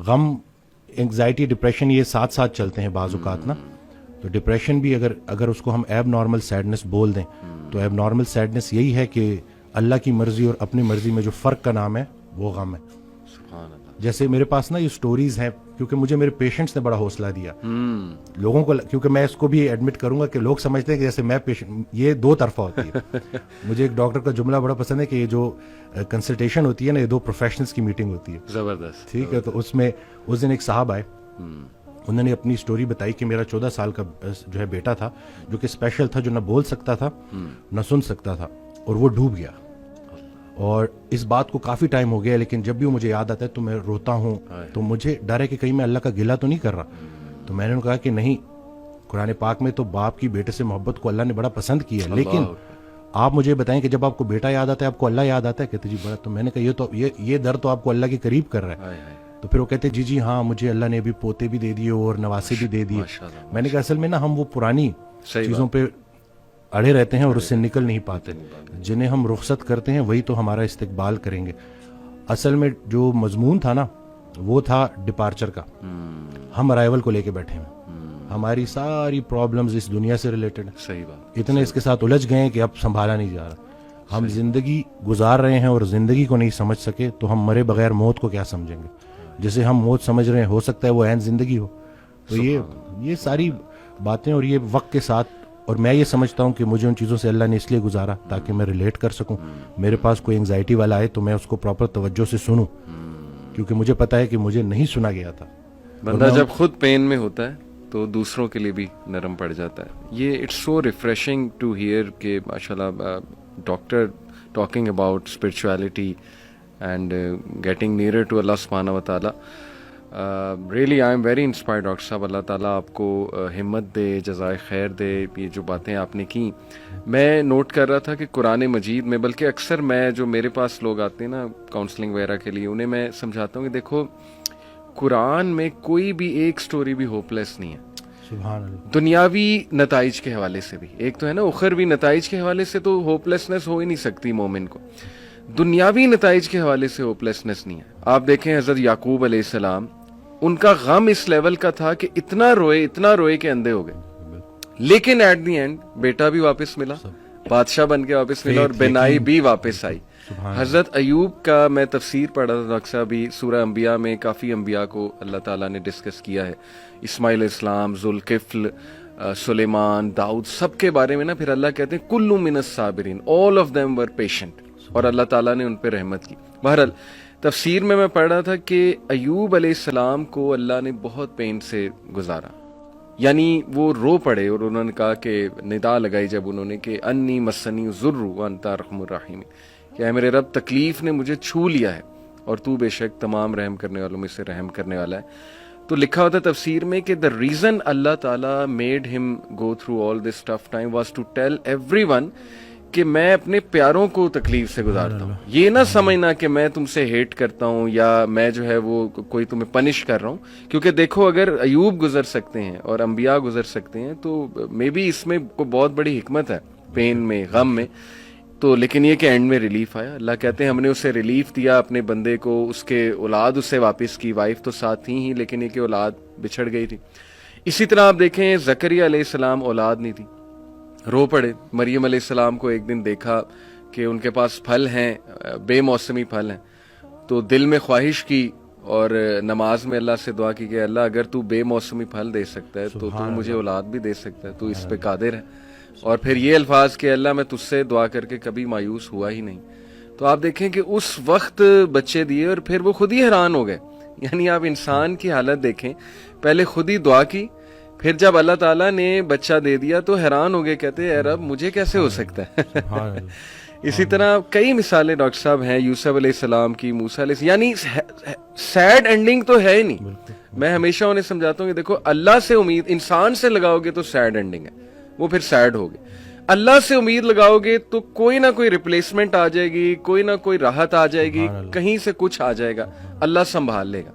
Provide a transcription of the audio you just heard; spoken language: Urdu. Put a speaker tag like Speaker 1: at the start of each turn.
Speaker 1: غم انگزائٹی ڈپریشن یہ ساتھ ساتھ چلتے ہیں بعض اوقات نا. تو ڈپریشن بھی اگر اس کو ہم ایب نارمل سیڈنس بول دیں تو ایب نارمل سیڈنس یہی ہے کہ اللہ کی مرضی اور اپنی مرضی میں جو فرق کا نام ہے وہ غم ہے. جیسے میرے پاس نا یہ سٹوریز ہیں کیونکہ مجھے میرے پیشنٹس نے بڑا حوصلہ دیا لوگوں کو, کیونکہ میں اس کو بھی ایڈمٹ کروں گا کہ لوگ سمجھتے ہیں کہ جیسے میں پیشنٹ, یہ دو طرفہ ہوتی ہے. مجھے ایک ڈاکٹر کا جملہ بڑا پسند ہے کہ یہ جو کنسلٹیشن ہوتی ہے نا, یہ دو پروفیشنلز کی میٹنگ ہوتی ہے.
Speaker 2: زبردست.
Speaker 1: ٹھیک ہے, تو اس میں اس دن ایک صاحب آئے, انہوں نے اپنی سٹوری بتائی کہ میرا 14 سال کا جو ہے بیٹا تھا جو کہ اسپیشل تھا, جو نہ بول سکتا تھا نہ سن سکتا تھا, اور وہ ڈوب گیا. اور اس بات کو کافی ٹائم ہو گیا, لیکن جب بھی وہ مجھے یاد آتا ہے تو میں روتا ہوں. تو مجھے ڈر ہے کہ کہیں میں اللہ کا گلہ تو نہیں کر رہا. تو میں نے کہا کہ نہیں, قرآن پاک میں تو باپ کی بیٹے سے محبت کو اللہ نے بڑا پسند کی ہے, لیکن آپ مجھے بتائیں کہ جب آپ کو بیٹا یاد آتا ہے آپ کو اللہ یاد آتا ہے؟ کہتے جی بڑا. تو میں نے کہا یہ در تو آپ کو اللہ کے قریب کر رہا ہے. تو پھر وہ کہتے جی ہاں مجھے اللہ نے ابھی پوتے بھی دے دیے اور نواسے بھی دے دیے. میں نے کہا اصل میں نا ہم وہ پرانی چیزوں پہ اڑے رہتے ہیں اور اس سے نکل نہیں پاتے. جنہیں ہم رخصت کرتے ہیں وہی تو ہمارا استقبال کریں گے. اصل میں جو مضمون تھا نا وہ تھا ڈپارچر کا. ہم ارائیول کو لے کے بیٹھے ہیں, ہماری ساری پرابلمز اس دنیا سے ریلیٹڈ ہیں.
Speaker 2: صحیح بات.
Speaker 1: اتنے اس کے ساتھ الجھ گئے ہیں کہ اب سنبھالا نہیں جا رہا. ہم زندگی گزار رہے ہیں اور زندگی کو نہیں سمجھ سکے تو ہم مرے بغیر موت کو کیا سمجھیں گے؟ جسے ہم موت سمجھ رہے ہیں ہو سکتا ہے وہ عین زندگی ہو. تو یہ ساری باتیں اور یہ وقت کے ساتھ, اور میں یہ سمجھتا ہوں کہ مجھے ان چیزوں سے اللہ نے اس لیے گزارا تاکہ میں ریلیٹ کر سکوں. میرے پاس کوئی انگزائٹی والا آئے تو میں اس کو پراپر توجہ سے سنوں, کیونکہ مجھے پتا ہے کہ مجھے نہیں سنا گیا تھا.
Speaker 2: بندہ جب خود پین میں ہوتا ہے تو دوسروں کے لیے بھی نرم پڑ جاتا ہے. یہ it's so refreshing to hear کہ ماشاءاللہ doctor talking about spirituality and getting nearer to اللہ سبحانہ و تعالیٰ. Really I am very inspired doctor صاحب. اللہ تعالیٰ آپ کو ہمت دے, جزائے خیر دے. یہ جو باتیں آپ نے کی, میں نوٹ کر رہا تھا کہ قرآن مجید میں, بلکہ اکثر میں جو میرے پاس لوگ آتے ہیں نا کاؤنسلنگ وغیرہ کے لیے, انہیں میں سمجھاتا ہوں کہ دیکھو قرآن میں کوئی بھی ایک سٹوری بھی ہوپ لیس نہیں ہے.
Speaker 1: سبحان اللہ.
Speaker 2: دنیاوی نتائج کے حوالے سے بھی, ایک تو ہے نا اخروی نتائج کے حوالے سے تو ہوپ لیسنس ہو ہی نہیں سکتی مومن کو, دنیاوی نتائج کے حوالے سے ہوپ لیسنس نہیں ہے. آپ دیکھیں حضرت یعقوب علیہ السلام, ان کا غم اس لیول کا تھا کہ اتنا روئے کہ اندھے ہو گئے, لیکن ایٹ دی اینڈ بیٹا بھی واپس ملا, بادشاہ بن کے واپس ملا, اور بینائی بھی واپس آئی. حضرت ایوب کا میں تفسیر پڑھا تھا ڈاکٹر صاحب, سورہ انبیاء میں کافی انبیاء کو اللہ تعالیٰ نے ڈسکس کیا ہے. اسماعیل السلام, ذوالکفل, سلیمان, داؤد, سب کے بارے میں نا پھر اللہ کہتے ہیں کل من الصابرین, all of them were patient, اور اللہ تعالیٰ نے ان پہ رحمت کی. بہرحال تفسیر میں پڑھ رہا تھا کہ ایوب علیہ السلام کو اللہ نے بہت پین سے گزارا, یعنی وہ رو پڑے اور انہوں نے کہا کہ ندا لگائی جب انہوں نے کہ انی مسنی الضر وانت ارحم الراحمین, کہ اے میرے رب تکلیف نے مجھے چھو لیا ہے اور تو بے شک تمام رحم کرنے والوں میں سے رحم کرنے والا ہے. تو لکھا ہوتا ہے تفسیر میں کہ the reason اللہ تعالیٰ made him go through all this tough time was to tell everyone کہ میں اپنے پیاروں کو تکلیف سے گزارتا ہوں. یہ نہ سمجھنا کہ میں تم سے ہیٹ کرتا ہوں یا میں جو ہے وہ کوئی تمہیں پنش کر رہا ہوں, کیونکہ دیکھو اگر ایوب گزر سکتے ہیں اور انبیاء گزر سکتے ہیں تو مے بی اس میں کوئی بہت بڑی حکمت ہے پین میں, غم میں. تو لیکن یہ کہ اینڈ میں ریلیف آیا. اللہ کہتے ہیں ہم نے اسے ریلیف دیا اپنے بندے کو, اس کے اولاد اسے واپس کی, وائف تو ساتھ تھی ہی لیکن یہ کہ اولاد بچھڑ گئی تھی. اسی طرح آپ دیکھیں زکریا علیہ السلام اولاد نہیں تھی, رو پڑے. مریم علیہ السلام کو ایک دن دیکھا کہ ان کے پاس پھل ہیں, بے موسمی پھل ہیں, تو دل میں خواہش کی اور نماز میں اللہ سے دعا کی کہ اللہ اگر تو بے موسمی پھل دے سکتا ہے تو مجھے اولاد بھی دے سکتا ہے, تو اس پہ قادر ہے. اور پھر یہ الفاظ کہ اللہ میں تجھ سے دعا کر کے کبھی مایوس ہوا ہی نہیں. تو آپ دیکھیں کہ اس وقت بچے دیے اور پھر وہ خود ہی حیران ہو گئے. یعنی آپ انسان کی حالت دیکھیں, پہلے خود ہی دعا کی, پھر جب اللہ تعالیٰ نے بچہ دے دیا تو حیران ہو گئے, کہتے اے رب مجھے کیسے ہو سکتا ہے. اسی طرح کئی مثالیں ڈاکٹر صاحب ہیں, یوسف علیہ السلام کی, موسیٰ علیہ السلام, یعنی سیڈ اینڈنگ تو ہے ہی نہیں. میں ہمیشہ انہیں سمجھاتا ہوں کہ دیکھو اللہ سے امید انسان سے لگاؤ گے تو سیڈ اینڈنگ ہے, وہ پھر سیڈ ہوگی. اللہ سے امید لگاؤ گے تو کوئی نہ کوئی ریپلیسمنٹ آ جائے گی, کوئی نہ کوئی راحت آ جائے گی, کہیں سے کچھ آ جائے گا, اللہ سنبھال لے گا.